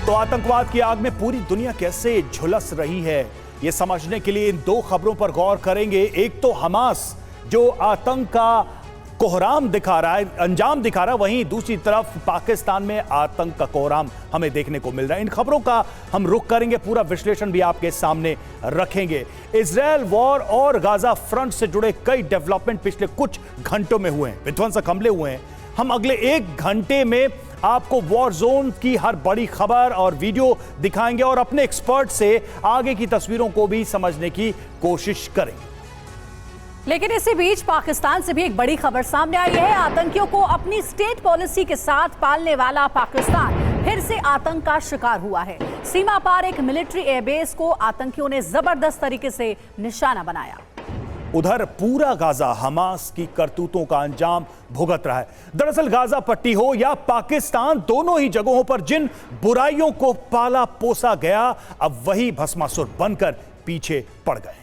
तो आतंकवाद की आग में पूरी दुनिया कैसे झुलस रही है, ये समझने के लिए इन दो खबरों पर गौर करेंगे। एक तो हमास जो आतंक का कोहराम दिखा रहा है, अंजाम दिखा रहा है, वहीं दूसरी तरफ पाकिस्तान में आतंक का कोहराम हमें देखने को मिल रहा है। इन खबरों का हम रुख करेंगे, पूरा विश्लेषण भी आपके सामने रखेंगे। इजरायल वॉर और गाजा फ्रंट से जुड़े कई डेवलपमेंट पिछले कुछ घंटों में हुए हैं, विध्वंसक हमले हुए हैं। हम अगले एक घंटे में आपको वॉर जोन की हर बड़ी खबर और वीडियो दिखाएंगे और अपने एक्सपर्ट से आगे की तस्वीरों को भी समझने की कोशिश करेंगे। लेकिन इसी बीच पाकिस्तान से भी एक बड़ी खबर सामने आई है। आतंकियों को अपनी स्टेट पॉलिसी के साथ पालने वाला पाकिस्तान फिर से आतंक का शिकार हुआ है। सीमा पार एक मिलिट्री एयरबेस को आतंकियों ने जबरदस्त तरीके से निशाना बनाया। उधर पूरा गाजा हमास की करतूतों का अंजाम भुगत रहा है। दरअसल गाजा पट्टी हो या पाकिस्तान, दोनों ही जगहों पर जिन बुराइयों को पाला पोसा गया, अब वही भस्मासुर बनकर पीछे पड़ गए।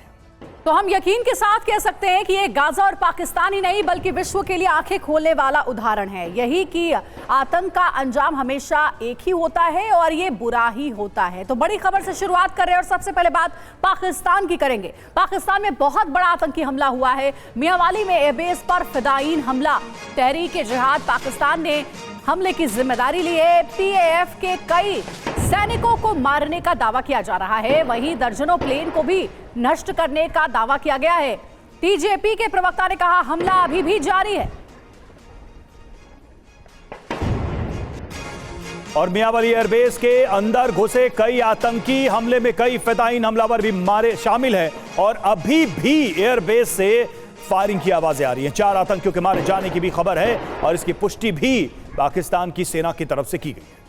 तो हम यकीन के साथ कह सकते हैं कि ये गाजा और पाकिस्तान ही नहीं बल्कि विश्व के लिए आंखें खोलने वाला उदाहरण है। यही कि आतंक का अंजाम हमेशा एक ही होता है और ये बुरा ही होता है। तो बड़ी खबर से शुरुआत कर रहे हैं और सबसे पहले बात पाकिस्तान की करेंगे। पाकिस्तान में बहुत बड़ा आतंकी हमला हुआ है। मियांवाली में एयरबेस पर फिदायीन हमला। तहरीक-ए-जिहाद पाकिस्तान ने हमले की जिम्मेदारी ली है। पीएएफ के कई सैनिकों को मारने का दावा किया जा रहा है, वहीं दर्जनों प्लेन को भी नष्ट करने का दावा किया गया है। टीजेपी के प्रवक्ता ने कहा हमला अभी भी जारी है। और मियांवाली एयरबेस के अंदर घुसे कई आतंकी, हमले में कई फिदायीन हमलावर भी मारे शामिल हैं और अभी भी एयरबेस से फायरिंग की आवाजें आ रही हैं। 4 आतंकियों के मारे जाने की भी खबर है और इसकी पुष्टि भी पाकिस्तान की सेना की तरफ से की गई है।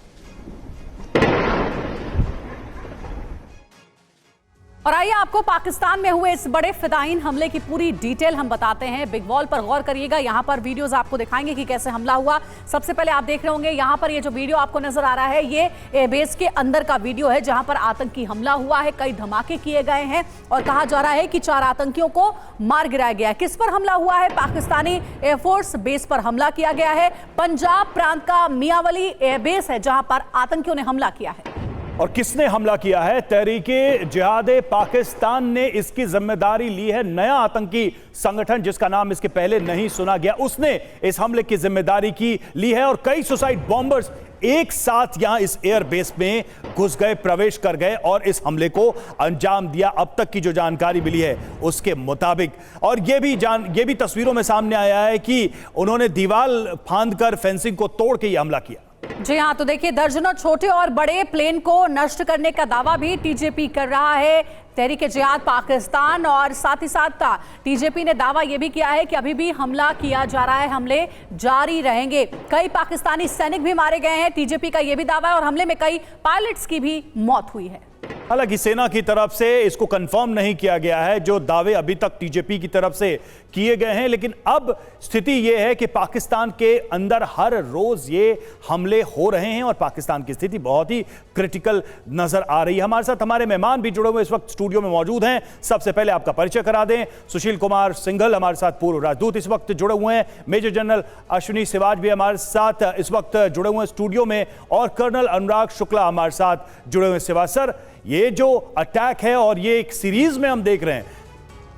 और आइए आपको पाकिस्तान में हुए इस बड़े फिदायीन हमले की पूरी डिटेल हम बताते हैं। बिग वॉल पर गौर करिएगा, यहां पर वीडियोस आपको दिखाएंगे कि कैसे हमला हुआ। सबसे पहले आप देख रहे होंगे यहां पर ये जो वीडियो आपको नजर आ रहा है, ये एयरबेस के अंदर का वीडियो है जहां पर आतंकी हमला हुआ है। कई धमाके किए गए हैं और कहा जा रहा है कि 4 आतंकियों को मार गिराया गया है। किस पर हमला हुआ है? पाकिस्तानी एयरफोर्स बेस पर हमला किया गया है। पंजाब प्रांत का मियांवाली एयरबेस है जहां पर आतंकियों ने हमला किया है। और किसने हमला किया है? तहरीक-ए-जिहाद पाकिस्तान ने इसकी जिम्मेदारी ली है। नया आतंकी संगठन जिसका नाम इसके पहले नहीं सुना गया, उसने इस हमले की जिम्मेदारी ली है और कई सुसाइड बॉम्बर्स एक साथ यहां इस एयरबेस में घुस गए, प्रवेश कर गए और इस हमले को अंजाम दिया। अब तक की जो जानकारी मिली है उसके मुताबिक, और ये भी तस्वीरों में सामने आया है कि उन्होंने दीवार फांदकर फेंसिंग को तोड़ के यह हमला किया। जी हाँ, तो देखिए दर्जनों छोटे और बड़े प्लेन को नष्ट करने का दावा भी टीजेपी कर रहा है, तहरीक-ए-जिहाद पाकिस्तान। और साथ ही साथ टीजेपी ने दावा यह भी किया है कि अभी भी हमला किया जा रहा है, हमले जारी रहेंगे। कई पाकिस्तानी सैनिक भी मारे गए हैं, टीजेपी का यह भी दावा है, और हमले में कई पायलट्स की भी मौत हुई है। हालांकि सेना की तरफ से इसको कंफर्म नहीं किया गया है, जो दावे अभी तक टीजेपी की तरफ से किए गए हैं। लेकिन अब स्थिति यह है कि पाकिस्तान के अंदर हर रोज ये हमले हो रहे हैं और पाकिस्तान की स्थिति बहुत ही क्रिटिकल नजर आ रही है। हमारे साथ हमारे मेहमान भी जुड़े हुए इस वक्त स्टूडियो में मौजूद हैं। सबसे पहले आपका परिचय करा दें। सुशील कुमार सिंघल हमारे साथ पूर्व राजदूत इस वक्त जुड़े हुए हैं। मेजर जनरल अश्विनी सिवाज भी हमारे साथ इस वक्त जुड़े हुए हैं स्टूडियो में, और कर्नल अनुराग शुक्ला हमारे साथ जुड़े हुए हैं। सिवाज सर, ये जो अटैक है और ये एक सीरीज में हम देख रहे हैं,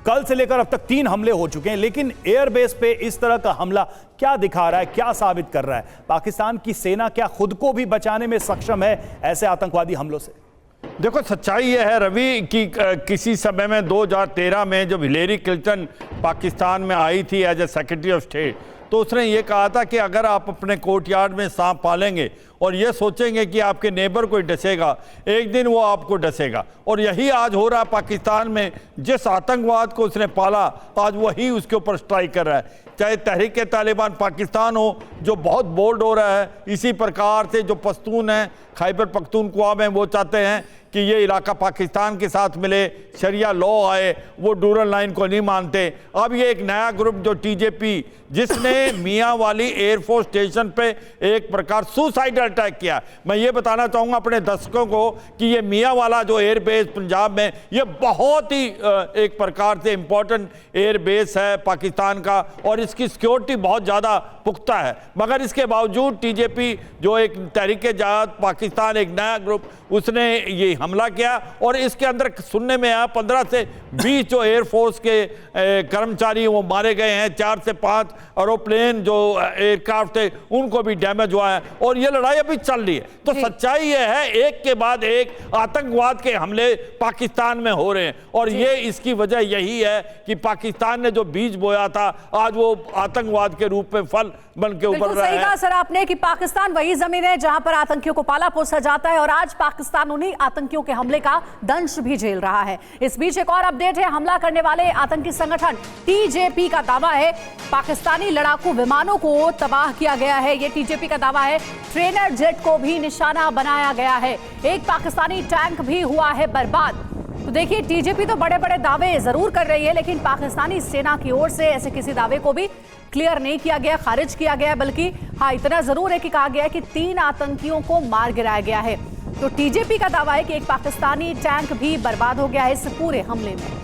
कल से लेकर अब तक 3 हमले हो चुके हैं, लेकिन एयरबेस पे इस तरह का हमला क्या दिखा रहा है, क्या साबित कर रहा है? पाकिस्तान की सेना क्या खुद को भी बचाने में सक्षम है ऐसे आतंकवादी हमलों से? देखो, सच्चाई यह है रवि कि किसी समय में 2013 में जब हिलेरी क्लिंटन पाकिस्तान में आई थी as a secretary of state, तो उसने ये कहा था कि अगर आप अपने कोर्टयार्ड में सांप पालेंगे और ये सोचेंगे कि आपके नेबर कोई डसेगा, एक दिन वो आपको डसेगा। और यही आज हो रहा है पाकिस्तान में। जिस आतंकवाद को उसने पाला, आज वही उसके ऊपर स्ट्राइक कर रहा है। चाहे तहरीक-ए-तालिबान पाकिस्तान हो, जो बहुत बोल्ड हो रहा है, इसी प्रकार से जो पश्तून हैं खैबर पख्तूनख्वा में, वो चाहते हैं कि ये इलाका पाकिस्तान के साथ मिले, शरिया लॉ आए, वो डूरल लाइन को नहीं मानते। अब ये एक नया ग्रुप जो टीजेपी, जिसने मियाँ वाली एयरफोर्स स्टेशन पे एक प्रकार सुसाइडल अटैक किया। मैं ये बताना चाहूँगा अपने दर्शकों को कि ये मियाँ वाला जो एयरबेस पंजाब में, ये बहुत ही एक प्रकार से इंपॉर्टेंट एयरबेस है पाकिस्तान का, और इसकी सिक्योरिटी बहुत ज़्यादा पुख्ता है। मगर इसके बावजूद टीजेपी जो एक तहरीक-ए-जहाद पाकिस्तान, एक नया ग्रुप, उसने ये हमला किया। और इसके अंदर सुनने में आया 15 से 20 जो एयरफोर्स के कर्मचारी वो मारे गए हैं, 4 से 5 एरोप्लेन जो एयरक्राफ्ट थे उनको भी डैमेज हुआ है, और ये लड़ाई अभी चल रही है। तो सच्चाई ये है, एक के बाद एक आतंकवाद के हमले पाकिस्तान में हो रहे हैं, और ये इसकी वजह यही है कि पाकिस्तान ने जो बीज बोया था आज वो आतंकवाद के रूप में फल बन के उभर रहा है। सही कहा सर आपने कि पाकिस्तान वही जमीन है जहां पर आतंकियों को पाला पोसा जाता है, और आज पाकिस्तान उन्हीं आतंकियों के हमले का दंश भी झेल रहा है। इस बीच एक और अपडेट है, हमला करने वाले आतंकी संगठन टीजेपी का दावा है पाकिस्तानी लड़ाकू विमानों को तबाह किया गया है। ये टीजेपी का दावा है। ट्रेनर जेट को भी निशाना बनाया गया है, एक पाकिस्तानी टैंक भी हुआ है बर्बाद। तो देखिए, टीजेपी तो बड़े बड़े दावे जरूर कर रही है, लेकिन पाकिस्तानी सेना की ओर से ऐसे किसी दावे को भी क्लियर नहीं किया गया, खारिज किया गया। बल्कि हाँ, इतना जरूर है कि कहा गया है कि 3 आतंकियों को मार गिराया गया है। तो टीजेपी का दावा है कि एक पाकिस्तानी टैंक भी बर्बाद हो गया है इस पूरे हमले में।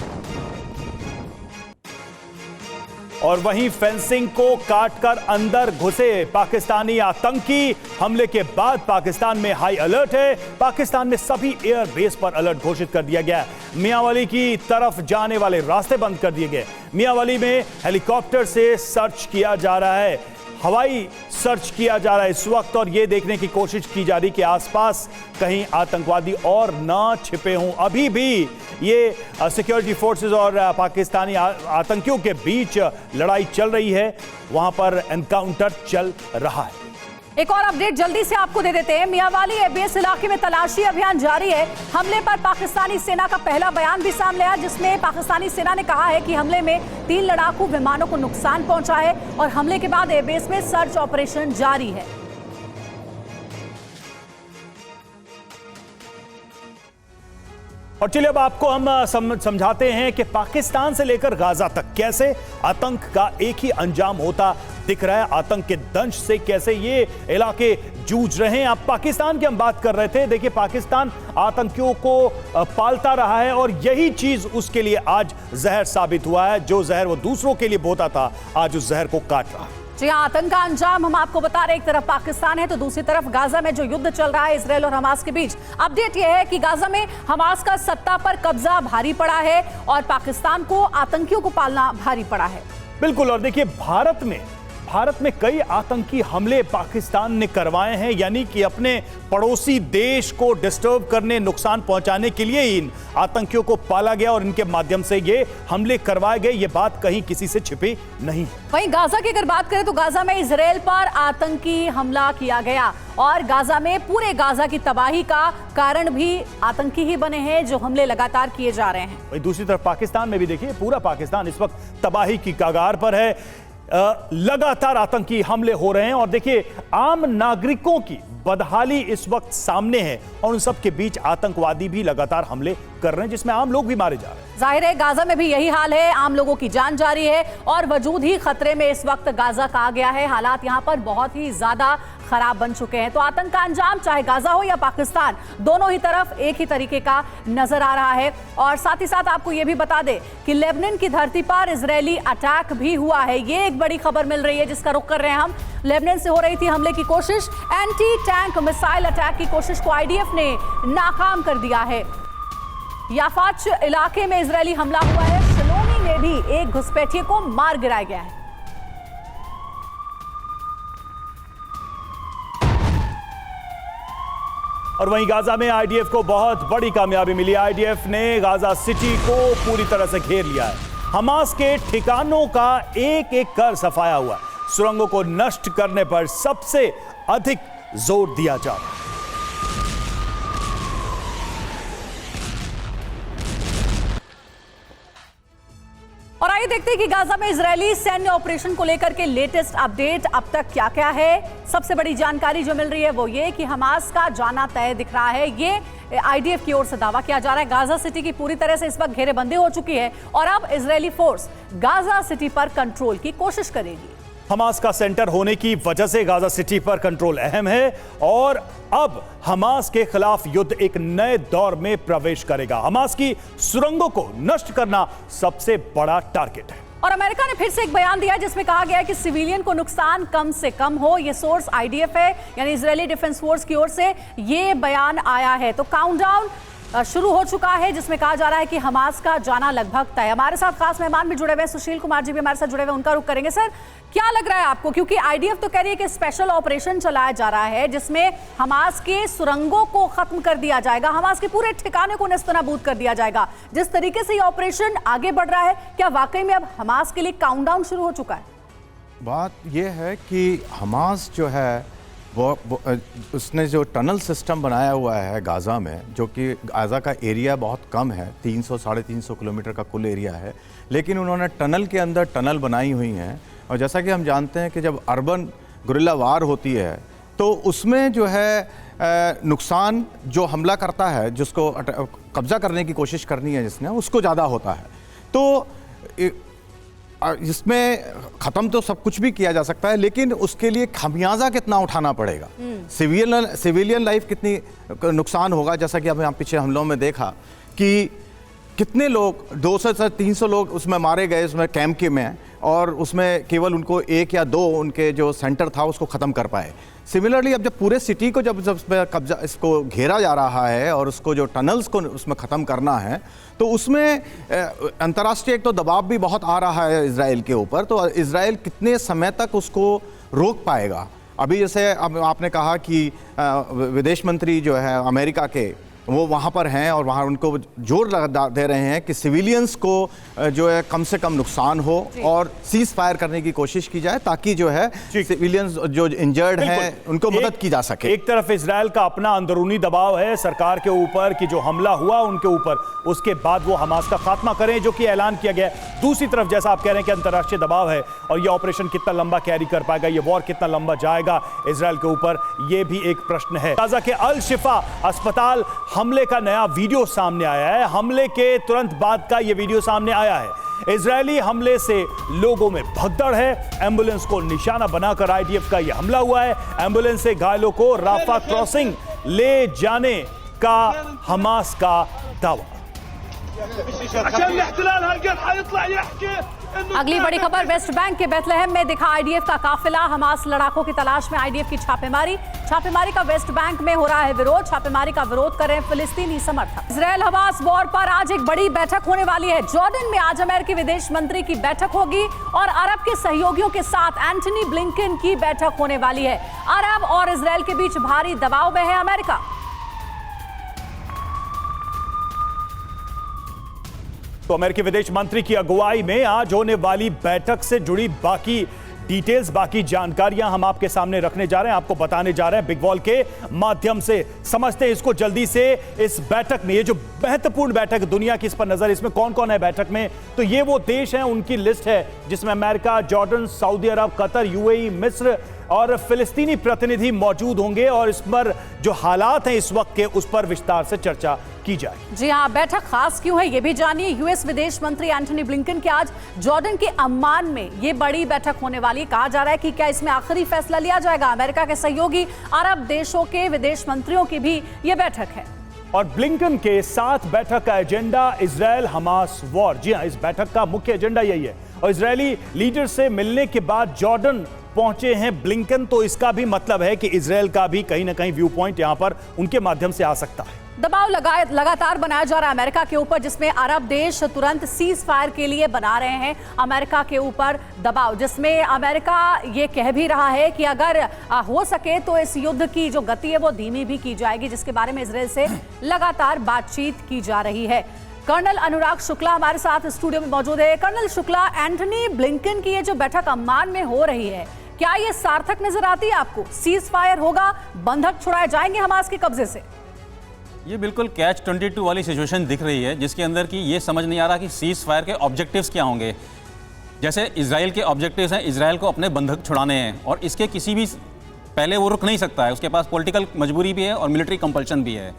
और वहीं फेंसिंग को काटकर अंदर घुसे पाकिस्तानी आतंकी, हमले के बाद पाकिस्तान में हाई अलर्ट है। पाकिस्तान में सभी एयर बेस पर अलर्ट घोषित कर दिया गया है। मियांवाली की तरफ जाने वाले रास्ते बंद कर दिए गए। मियांवाली में हेलीकॉप्टर से सर्च किया जा रहा है, हवाई सर्च किया जा रहा है इस वक्त, और यह देखने की कोशिश की जा रही कि आसपास कहीं आतंकवादी और ना छिपे हों। अभी भी ये सिक्योरिटी फोर्सेस और पाकिस्तानी आतंकियों के बीच लड़ाई चल रही है, वहां पर एनकाउंटर चल रहा है। एक और अपडेट जल्दी से आपको दे देते हैं। मियांवाली एयरबेस इलाके में तलाशी अभियान जारी है। हमले पर पाकिस्तानी सेना का पहला बयान भी सामने आया, जिसमें पाकिस्तानी सेना ने कहा है कि हमले में 3 लड़ाकू विमानों को नुकसान पहुंचा है, और हमले के बाद एयरबेस में सर्च ऑपरेशन जारी है। और चलिए अब आपको हम समझाते हैं कि पाकिस्तान से लेकर गाजा तक कैसे आतंक का एक ही अंजाम होता दिख रहा है। आतंक के दंश से कैसे ये इलाके जूझ रहे हैं। अब पाकिस्तान की हम बात कर रहे थे। देखिए, पाकिस्तान आतंकियों को पालता रहा है, और यही चीज उसके लिए आज जहर साबित हुआ है। जो जहर वो दूसरों के लिए बोता था, आज उस जहर को काट रहा है। जी हाँ, आतंक का अंजाम हम आपको बता रहे, एक तरफ पाकिस्तान है तो दूसरी तरफ गाजा में जो युद्ध चल रहा है इजरायल और हमास के बीच। अपडेट यह है कि गाजा में हमास का सत्ता पर कब्जा भारी पड़ा है, और पाकिस्तान को आतंकियों को पालना भारी पड़ा है। बिल्कुल। और देखिए, भारत में कई आतंकी हमले पाकिस्तान ने करवाए हैं, यानी कि अपने पड़ोसी देश को डिस्टर्ब करने, नुकसान पहुंचाने के लिए इन आतंकियों को पाला गया, और इनके माध्यम से ये हमले करवाए गए। ये बात कहीं किसी से छिपी नहीं। वहीं गाजा की अगर बात करें तो गाजा में इजरायल पर आतंकी हमला किया गया, और गाजा में पूरे गाजा की तबाही का कारण भी आतंकी ही बने हैं, जो हमले लगातार किए जा रहे हैं। वहीं दूसरी तरफ पाकिस्तान में भी देखिए, पूरा पाकिस्तान इस वक्त तबाही की कगार पर है। लगातार आतंकी हमले हो रहे हैं, और देखिए, आम नागरिकों की बदहाली इस वक्त सामने है, और उन सब के बीच आतंकवादी भी लगातार हमले कर रहे हैं, जिसमें आम लोग भी मारे जा रहे हैं। जाहिर है गाजा में भी यही हाल है, आम लोगों की जान जा रही है, और वजूद ही खतरे में इस वक्त गाजा कहा गया है। हालात यहां पर बहुत ही ज्यादा खराब बन चुके हैं। तो आतंक का अंजाम चाहे गाजा हो या पाकिस्तान, दोनों ही तरफ एक ही तरीके का नजर आ रहा है। और साथ ही साथ आपको यह भी बता दें कि लेबनान की धरती पर इजरायली अटैक भी हुआ है। ये एक बड़ी खबर मिल रही है जिसका रुख कर रहे हैं हम। लेबनान से हो रही थी हमले की कोशिश, एंटी टैंक मिसाइल अटैक की कोशिश को आईडीएफ ने नाकाम कर दिया है। याफाच इलाके में इजरायली हमला हुआ है। शलोमी में भी एक घुसपैठिए को मार गिराया गया है। और वहीं गाजा में आईडीएफ को बहुत बड़ी कामयाबी मिली। आईडीएफ ने गाजा सिटी को पूरी तरह से घेर लिया है। हमास के ठिकानों का एक एक कर सफाया हुआ है। सुरंगों को नष्ट करने पर सबसे अधिक जोर दिया जा रहा है। और आइए देखते हैं कि गाजा में इजरायली सैन्य ऑपरेशन को लेकर के लेटेस्ट अपडेट अब तक क्या क्या है। सबसे बड़ी जानकारी जो मिल रही है वो ये कि हमास का जाना तय दिख रहा है। ये आईडीएफ की ओर से दावा किया जा रहा है। गाजा सिटी की पूरी तरह से इस वक्त घेरेबंदी हो चुकी है और अब इजरायली फोर्स गाजा सिटी पर कंट्रोल की कोशिश करेगी। हमास का सेंटर होने की वजह से गाजा सिटी पर कंट्रोल अहम है और अब हमास के खिलाफ युद्ध एक नए दौर में प्रवेश करेगा। हमास की सुरंगों को नष्ट करना सबसे बड़ा टारगेट है। और अमेरिका ने फिर से एक बयान दिया जिसमें कहा गया है कि सिविलियन को नुकसान कम से कम हो। ये सोर्स आईडीएफ है, यानी इजरायली डिफेंस फोर्स की ओर से ये बयान आया है। तो काउंटडाउन शुरू हो चुका है जिसमें कहा जा रहा है कि हमास का जाना लगभग तय। हमारे साथ खास मेहमान भी जुड़े हुए हैं, सुशील कुमार जी भी हमारे साथ जुड़े हुए हैं, उनका रुख करेंगे। सर, क्या लग रहा है आपको, क्योंकि आईडीएफ तो कह रही है कि स्पेशल ऑपरेशन चलाया जा रहा है जिसमें हमास के सुरंगों को खत्म कर दिया जाएगा, हमास के पूरे ठिकाने को नेस्तनाबूद कर दिया जाएगा। जिस तरीके से ये ऑपरेशन आगे बढ़ रहा है, क्या वाकई में अब हमास के लिए काउंटडाउन शुरू हो चुका है? बात यह है कि हमास जो है वो उसने जो टनल सिस्टम बनाया हुआ है गाज़ा में, जो कि गाज़ा का एरिया बहुत कम है, 300-350 किलोमीटर का कुल एरिया है, लेकिन उन्होंने टनल के अंदर टनल बनाई हुई हैं। और जैसा कि हम जानते हैं कि जब अर्बन गुरिल्ला वार होती है तो उसमें जो है नुकसान जो हमला करता है, जिसको कब्जा करने की कोशिश करनी है जिसने, उसको ज़्यादा होता है। तो इसमें ख़त्म तो सब कुछ भी किया जा सकता है, लेकिन उसके लिए खमियाजा कितना उठाना पड़ेगा, सिविलियन लाइफ कितनी नुकसान होगा। जैसा कि अब यहाँ पीछे हमलों में देखा कि कितने लोग 200 से 300 लोग उसमें मारे गए उसमें कैंप के में, और उसमें केवल उनको 1 या 2 उनके जो सेंटर था उसको ख़त्म कर पाए। सिमिलरली अब जब पूरे सिटी को जब कब्जा इसको घेरा जा रहा है और उसको जो टनल्स को उसमें ख़त्म करना है, तो उसमें अंतर्राष्ट्रीय एक तो दबाव भी बहुत आ रहा है इजराइल के ऊपर। तो इजराइल कितने समय तक उसको रोक पाएगा? अभी जैसे अब आपने कहा कि विदेश मंत्री जो है अमेरिका के वो वहाँ पर हैं और वहाँ उनको जोर दे रहे हैं कि सिविलियंस को जो है कम से कम नुकसान हो और सीज फायर करने की कोशिश की जाए, ताकि जो है सिविलियंस जो इंजर्ड हैं उनको मदद की जा सके। एक तरफ इजराइल का अपना अंदरूनी दबाव है सरकार के ऊपर कि जो हमला हुआ उनके ऊपर, उसके बाद वो हमास का खात्मा करें, जो कि ऐलान किया गया है। दूसरी तरफ जैसा आप कह रहे हैं कि अंतर्राष्ट्रीय दबाव है और ये ऑपरेशन कितना लंबा कैरी कर पाएगा, ये वॉर कितना लंबा जाएगा इजराइल के ऊपर, ये भी एक प्रश्न है। गाजा के अल शिफा अस्पताल हमले का नया वीडियो सामने आया है। हमले के तुरंत बाद का यह वीडियो सामने आया है। इजरायली हमले से लोगों में भगदड़ है। एम्बुलेंस को निशाना बनाकर आईडीएफ का यह हमला हुआ है। एम्बुलेंस से घायलों को राफा क्रॉसिंग ले जाने का हमास का दावा। अगली बड़ी खबर, वेस्ट बैंक के बेथलेहम में दिखा आईडीएफ का काफिला। हमास लड़ाकों की तलाश में आईडीएफ की छापेमारी का वेस्ट बैंक में हो रहा है विरोध। छापेमारी का विरोध कर रहे हैं फिलिस्तीनी समर्थक। इजराइल हमास वॉर पर आज एक बड़ी बैठक होने वाली है। जॉर्डन में आज अमेरिकी विदेश मंत्री की बैठक होगी और अरब के सहयोगियों के साथ एंटनी ब्लिंकन की बैठक होने वाली है। अरब और इजराइल के बीच भारी दबाव में है अमेरिका। तो अमेरिकी विदेश मंत्री की अगुवाई में आज होने वाली बैठक से जुड़ी बाकी डिटेल्स, बाकी जानकारियां हम आपके सामने रखने जा रहे हैं, आपको बताने जा रहे हैं बिग वॉल के माध्यम से। समझते हैं इसको जल्दी से। इस बैठक में, ये जो महत्वपूर्ण बैठक दुनिया की, इस पर नजर, इसमें कौन कौन है बैठक में, तो ये वो देश हैं, उनकी लिस्ट है जिसमें अमेरिका, जॉर्डन, सऊदी अरब, कतर, यूएई, मिस्र और फिलिस्तीनी प्रतिनिधि मौजूद होंगे और इस पर जो हालात हैं इस वक्त के, उस पर विस्तार से चर्चा की जाए। जी हां, बैठक खास क्यों है ये भी जानिए। यूएस विदेश मंत्री एंटनी ब्लिंकन की आज जॉर्डन के अम्मान में ये बड़ी बैठक होने वाली। कहा जा रहा है कि क्या इसमें आखिरी फैसला लिया जाएगा। अमेरिका के सहयोगी अरब देशों के विदेश मंत्रियों की भी ये बैठक है। और ब्लिंकन के साथ बैठक का एजेंडा इजराइल हमास वॉर। जी हां, इस बैठक का मुख्य एजेंडा यही है। और इजरायली लीडर से मिलने के बाद जॉर्डन पहुंचे हैं ब्लिंकन, तो इसका भी मतलब है कि इजराइल का भी कहीं ना कहीं व्यू पॉइंट यहां पर उनके माध्यम से आ सकता है। दबाव लगातार बनाया जा रहा है अमेरिका के ऊपर, जिसमें अरब देश तुरंत सीज फायर के लिए बना रहे हैं अमेरिका के ऊपर दबाव, जिसमें अमेरिका ये कह भी रहा है कि अगर हो सके तो इस युद्ध की जो गति है वो धीमी भी की जाएगी, जिसके बारे में इजराइल से लगातार बातचीत की जा रही है। कर्नल अनुराग शुक्ला हमारे साथ स्टूडियो में मौजूद है। कर्नल शुक्ला, एंटनी ब्लिंकन की ये जो बैठक अम्मान में हो रही है, क्या ये सार्थक नजर आती है आपको? सीज फायर होगा, बंधक छुड़ाए जाएंगे हमास के कब्जे से? ये बिल्कुल कैच-22 वाली सिचुएशन दिख रही है, जिसके अंदर कि ये समझ नहीं आ रहा कि सीज फायर के ऑब्जेक्टिव्स क्या होंगे। जैसे इजराइल के ऑब्जेक्टिव्स हैं, इजराइल को अपने बंधक छुड़ाने हैं और इसके किसी भी पहले वो रुक नहीं सकता है, उसके पास पॉलिटिकल मजबूरी भी है और मिलिट्री कंपल्शन भी है।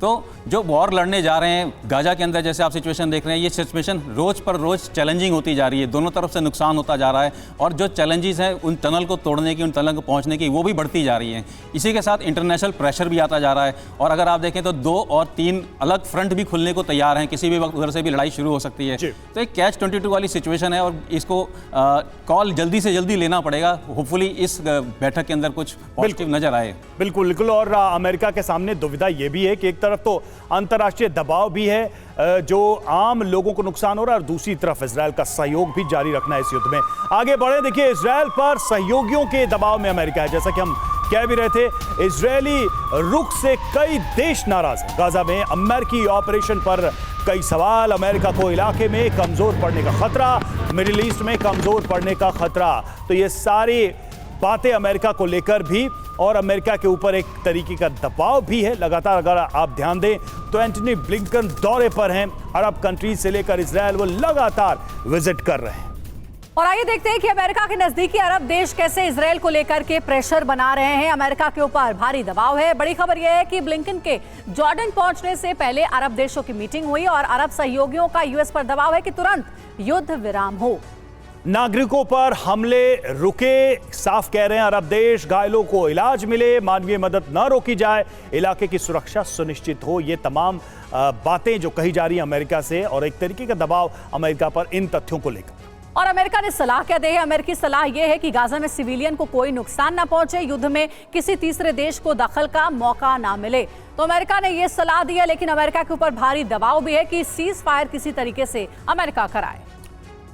तो जो वॉर लड़ने जा रहे हैं गाजा के अंदर, जैसे आप सिचुएशन देख रहे हैं, ये सिचुएशन रोज़ पर रोज़ चैलेंजिंग होती जा रही है, दोनों तरफ से नुकसान होता जा रहा है और जो चैलेंजेस हैं उन टनल को तोड़ने की, उन टनल को पहुंचने की, वो भी बढ़ती जा रही हैं। इसी के साथ इंटरनेशनल प्रेशर भी आता जा रहा है और अगर आप देखें तो 2 और 3 अलग फ्रंट भी खुलने को तैयार हैं, किसी भी वक्त उधर से भी लड़ाई शुरू हो सकती है। तो एक कैच 22 वाली सिचुएशन है और इसको कॉल जल्दी से जल्दी लेना पड़ेगा। होपफुली इस बैठक के अंदर कुछ पॉजिटिव नजर आए। बिल्कुल बिल्कुल। और अमेरिका के सामने दुविधा ये भी है कि एक तरफ तो अंतर्राष्ट्रीय दबाव भी है जो आम लोगों को नुकसान हो रहा है और दूसरी तरफ इजराइल का सहयोग भी जारी रखना है इस युद्ध में। आगे बढ़े, देखिए इजराइल पर सहयोगियों के दबाव में अमेरिका है। जैसा कि हम कह भी रहे थे, इजरायली रुख से कई देश नाराज हैं। गाजा में अमेरिकी ऑपरेशन पर कई सवाल, अमेरिका को इलाके में कमजोर पड़ने का खतरा, मिडिल ईस्ट में कमजोर पड़ने का खतरा। तो ये सारी बातें अमेरिका को लेकर भी और अमेरिका के ऊपर एक तरीके का दबाव भी है लगातार। अगर आप ध्यान दें तो एंटनी ब्लिंकन दौरे पर हैं, अरब कंट्रीज से लेकर इजराइल वो लगातार विजिट कर रहे हैं। और आइए देखते हैं कि अमेरिका के नजदीकी अरब देश कैसे इजराइल को लेकर के प्रेशर बना रहे हैं। अमेरिका के ऊपर भारी दबाव है। बड़ी खबर यह है कि ब्लिंकन के जॉर्डन पहुंचने से पहले अरब देशों की मीटिंग हुई और अरब सहयोगियों का यूएस पर दबाव है कि तुरंत युद्ध विराम हो। नागरिकों पर हमले रुके, साफ कह रहे हैं अरब देश। घायलों को इलाज मिले, मानवीय मदद न रोकी जाए, इलाके की सुरक्षा सुनिश्चित हो। ये तमाम बातें जो कही जा रही हैं अमेरिका से और एक तरीके का दबाव अमेरिका पर इन तथ्यों को लेकर। और अमेरिका ने सलाह क्या दी है? अमेरिकी सलाह यह है कि गाजा में सिविलियन को कोई नुकसान ना पहुंचे, युद्ध में किसी तीसरे देश को दखल का मौका ना मिले। तो अमेरिका ने यह सलाह दी है, लेकिन अमेरिका के ऊपर भारी दबाव भी है कि सीज फायर किसी तरीके से अमेरिका कराए।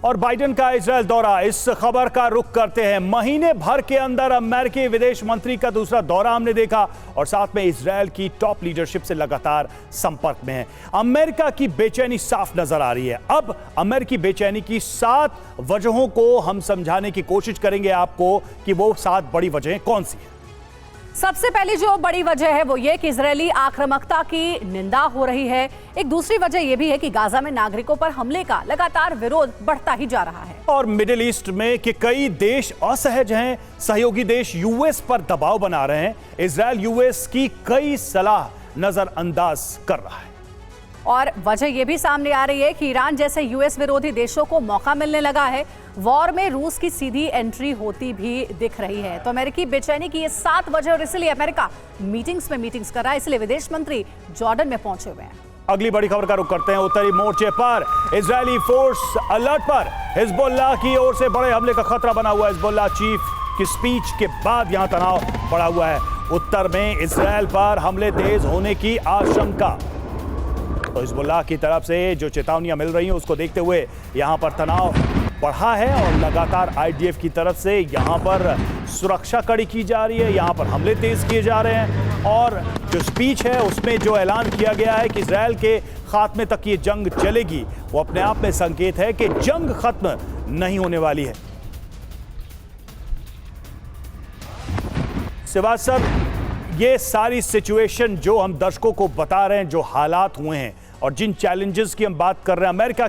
और बाइडेन का इजराइल दौरा, इस खबर का रुख करते हैं। महीने भर के अंदर अमेरिकी विदेश मंत्री का दूसरा दौरा हमने देखा और साथ में इजराइल की टॉप लीडरशिप से लगातार संपर्क में है। अमेरिका की बेचैनी साफ नजर आ रही है। अब अमेरिकी बेचैनी की 7 वजहों को हम समझाने की कोशिश करेंगे आपको कि वो 7 बड़ी वजहें कौन सी हैं। सबसे पहली जो बड़ी वजह है वो ये कि इजरायली आक्रामकता की निंदा हो रही है। एक दूसरी वजह यह भी है कि गाजा में नागरिकों पर हमले का लगातार विरोध बढ़ता ही जा रहा है। और मिडिल ईस्ट में कि कई देश असहज हैं, सहयोगी देश यूएस पर दबाव बना रहे हैं। इजराइल यूएस की कई सलाह नजरअंदाज कर रहा है। और वजह यह भी सामने आ रही है कि ईरान जैसे यूएस विरोधी देशों को मौका मिलने लगा है। वॉर में रूस की सीधी एंट्री होती भी दिख रही है। तो अमेरिकी बेचैनी की ये 7 वजह और इसलिए अमेरिका मीटिंग्स कर रहा है, इसलिए विदेश मंत्री जॉर्डन में पहुंचे हुए हैं। अगली बड़ी खबर का रुख करते हैं। उत्तरी मोर्चे पर इजरायली फोर्स अलर्ट पर, हिजबुल्लाह की ओर से बड़े हमले का खतरा बना हुआ है। हिजबुल्लाह चीफ की स्पीच के बाद यहां तनाव बढ़ा हुआ है। उत्तर में इजराइल पर हमले तेज होने की आशंका। तो हिजबुल्लाह की तरफ से जो चेतावनियां मिल रही हैं उसको देखते हुए यहां पर तनाव बढ़ा है और लगातार आईडीएफ की तरफ से यहां पर सुरक्षा कड़ी की जा रही है। यहां पर हमले तेज किए जा रहे हैं और जो स्पीच है उसमें जो ऐलान किया गया है कि इजराइल के खात्मे तक ये जंग चलेगी, वो अपने आप में संकेत है कि जंग खत्म नहीं होने वाली है। श्रीवास्तव, ये सारी सिचुएशन जो हम दर्शकों को बता रहे हैं, जो हालात हुए हैं और जिन चैलेंजेस की हम बात कर रहे हैं, अमेरिका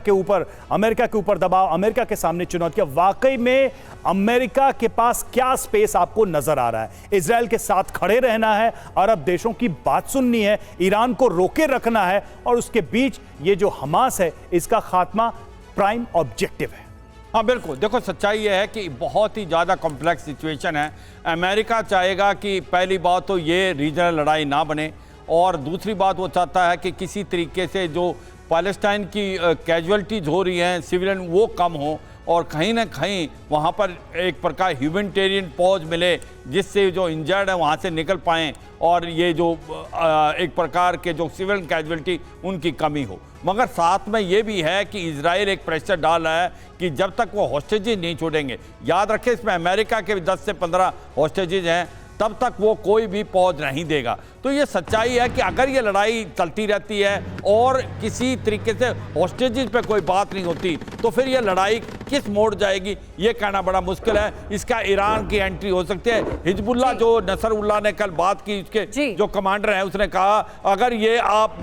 के ऊपर दबाव, अमेरिका के सामने चुनौतियां, वाकई में अमेरिका के पास क्या स्पेस आपको नजर आ रहा है? इजराइल के साथ खड़े रहना है, अरब देशों की बात सुननी है, ईरान को रोके रखना है और उसके बीच ये जो हमास है इसका खात्मा प्राइम ऑब्जेक्टिव है। हाँ बिल्कुल, देखो सच्चाई यह है कि बहुत ही ज़्यादा कॉम्प्लेक्स सिचुएशन है। अमेरिका चाहेगा कि पहली बात तो ये रीजनल लड़ाई ना बने और दूसरी बात वो चाहता है कि किसी तरीके से जो पैलेस्टाइन की कैजुअलिटीज़ हो रही हैं, सिविलियन, वो कम हो और कहीं ना कहीं वहाँ पर एक प्रकार ह्यूमैनिटेरियन पॉज मिले जिससे जो इंजर्ड है वहाँ से निकल पाएँ और ये जो एक प्रकार के जो सिविलियन कैजुअलिटी उनकी कमी हो। मगर साथ में ये भी है कि इजराइल एक प्रेशर डाल रहा है कि जब तक वो हॉस्टेजेस नहीं छोड़ेंगे, याद रखें इसमें अमेरिका के 10 से 15 हॉस्टेजेस हैं, तब तक वो कोई भी पॉज नहीं देगा। तो ये सच्चाई है कि अगर ये लड़ाई चलती रहती है और किसी तरीके से हॉस्टेजेस पे कोई बात नहीं होती तो फिर ये लड़ाई किस मोड़ जाएगी ये कहना बड़ा मुश्किल है। इसका ईरान की एंट्री हो सकती है। हिजबुल्लाह जो नसरुल्लाह ने कल बात की, उसके जो कमांडर हैं, उसने कहा अगर ये आप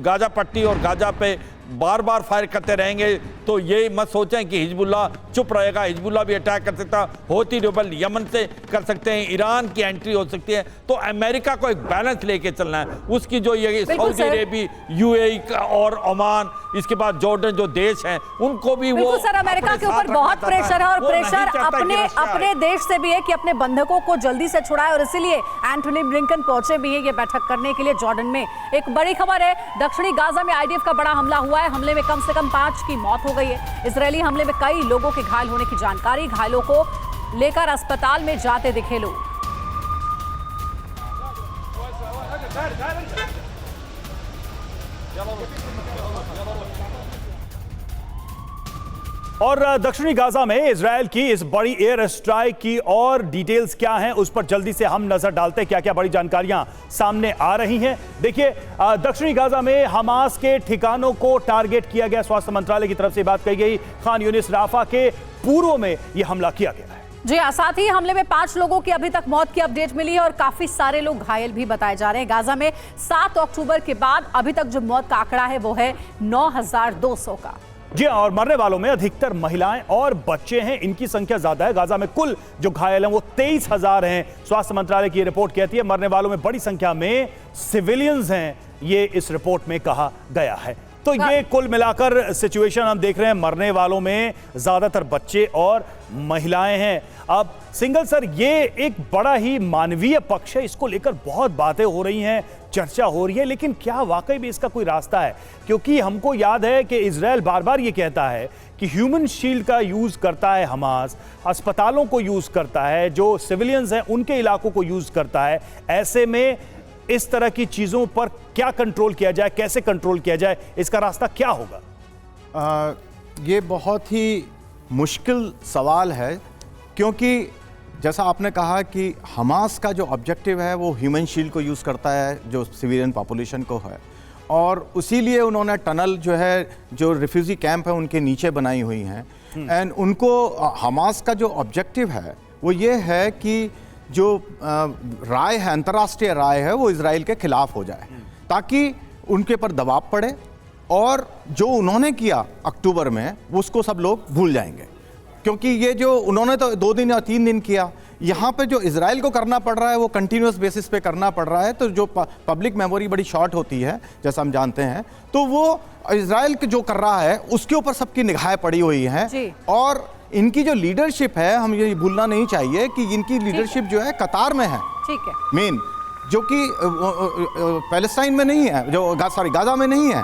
गाजा पट्टी और गाजा पे बार बार फायर करते रहेंगे तो ये मत सोचें कि हिजबुल्लाह चुप रहेगा। हिजबुल्लाह भी अटैक कर सकता, होती डबल यमन से कर सकते हैं, ईरान की एंट्री हो सकती है। तो अमेरिका को एक बैलेंस लेके चलना है। उसकी जो ये सऊदी अरेबिया, यूएई और ओमान, इसके बाद जॉर्डन जो देश हैं, उनको भी वो सर अमेरिका के ऊपर बहुत प्रेशर है और प्रेशर अपने देश से भी है कि अपने बंधकों को जल्दी से छुड़ाए और इसीलिए एंथोनी ब्लिंकन पहुंचे भी हैं ये बैठक करने के लिए जॉर्डन में। एक बड़ी खबर है, दक्षिणी गाजा में आईडीएफ का बड़ा हमला हुआ है। हमले में कम से कम 5 की मौत हो गई है। इजरायली हमले में कई लोगों के घायल होने की जानकारी, घायलों को लेकर अस्पताल में जाते दिखे लोग। और दक्षिणी गाजा में इजरायल की इस बड़ी एयर स्ट्राइक की और डिटेल्स क्या हैं उस पर जल्दी से हम नजर डालते हैं, क्या क्या बड़ी जानकारियां सामने आ रही हैं। देखिए, दक्षिणी गाजा में हमास के ठिकानों को टारगेट किया गया। स्वास्थ्य मंत्रालय की तरफ से बात कही गई। खान यूनिस राफा के पूर्व में यह हमला किया गया है। जी हाँ, साथ ही हमले में 5 लोगों की अभी तक मौत की अपडेट मिली है और काफी सारे लोग घायल भी बताए जा रहे हैं। गाजा में 7 अक्टूबर के बाद अभी तक जो मौत का आंकड़ा है वो है 9,200 का। जी हाँ, और मरने वालों में अधिकतर महिलाएं और बच्चे हैं, इनकी संख्या ज्यादा है। गाजा में कुल जो घायल हैं वो 23,000 हैं। स्वास्थ्य मंत्रालय की रिपोर्ट कहती है मरने वालों में बड़ी संख्या में सिविलियंस हैं, ये इस रिपोर्ट में कहा गया है। तो ये कुल मिलाकर सिचुएशन हम देख रहे हैं, मरने वालों में ज्यादातर बच्चे और महिलाएं हैं। अब सिंगल सर, ये एक बड़ा ही मानवीय पक्ष है, इसको लेकर बहुत बातें हो रही हैं, चर्चा हो रही है, लेकिन क्या वाकई भी इसका कोई रास्ता है? क्योंकि हमको याद है कि इजरायल बार बार ये कहता है कि ह्यूमन शील्ड का यूज करता है हमास, अस्पतालों को यूज करता है, जो सिविलियंस हैं उनके इलाकों को यूज करता है। ऐसे में इस तरह की चीजों पर क्या कंट्रोल किया जाए, कैसे कंट्रोल किया जाए, इसका रास्ता क्या होगा? ये बहुत ही मुश्किल सवाल है, क्योंकि जैसा आपने कहा कि हमास का जो ऑब्जेक्टिव है वो ह्यूमन शील्ड को यूज़ करता है, जो सिविलियन पॉपुलेशन को है, और उसीलिए उन्होंने टनल जो है, जो रिफ्यूजी कैंप है उनके नीचे बनाई हुई हैं। एंड उनको हमास का जो ऑब्जेक्टिव है वो ये है कि जो राय है, अंतर्राष्ट्रीय राय है, वो इजराइल के खिलाफ हो जाए, ताकि उनके पर दबाव पड़े और जो उन्होंने किया अक्टूबर में उसको सब लोग भूल जाएंगे। क्योंकि ये जो उन्होंने तो 2 दिन या 3 दिन किया, यहाँ पे जो इजराइल को करना पड़ रहा है वो कंटिन्यूस बेसिस पे करना पड़ रहा है। तो जो पब्लिक मेमोरी बड़ी शॉर्ट होती है, जैसा हम जानते हैं, तो वो इजराइल जो कर रहा है उसके ऊपर सबकी निगाहें पड़ी हुई हैं। और इनकी जो लीडरशिप है, हम ये भूलना नहीं चाहिए कि इनकी लीडरशिप जो है कतार में है, ठीक है, मेन, जो कि पैलेस्टाइन में नहीं है, जो गाजा में नहीं है।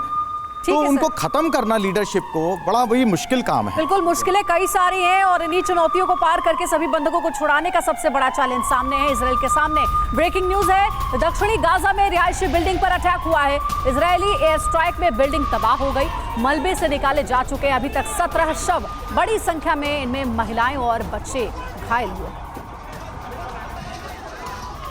तो उनको खत्म करना लीडरशिप को बड़ा वही मुश्किल काम है। बिल्कुल, मुश्किलें कई सारी हैं और इन्हीं चुनौतियों को पार करके सभी बंधकों को छुड़ाने का सबसे बड़ा चैलेंज सामने है, इजराइल के सामने। ब्रेकिंग न्यूज है, दक्षिणी गाजा में रिहायशी बिल्डिंग पर अटैक हुआ है। इजरायली एयर स्ट्राइक में बिल्डिंग तबाह हो गई, मलबे से निकाले जा चुके अभी तक 17 शव, बड़ी संख्या में इनमें महिलाएं और बच्चे घायल हुए।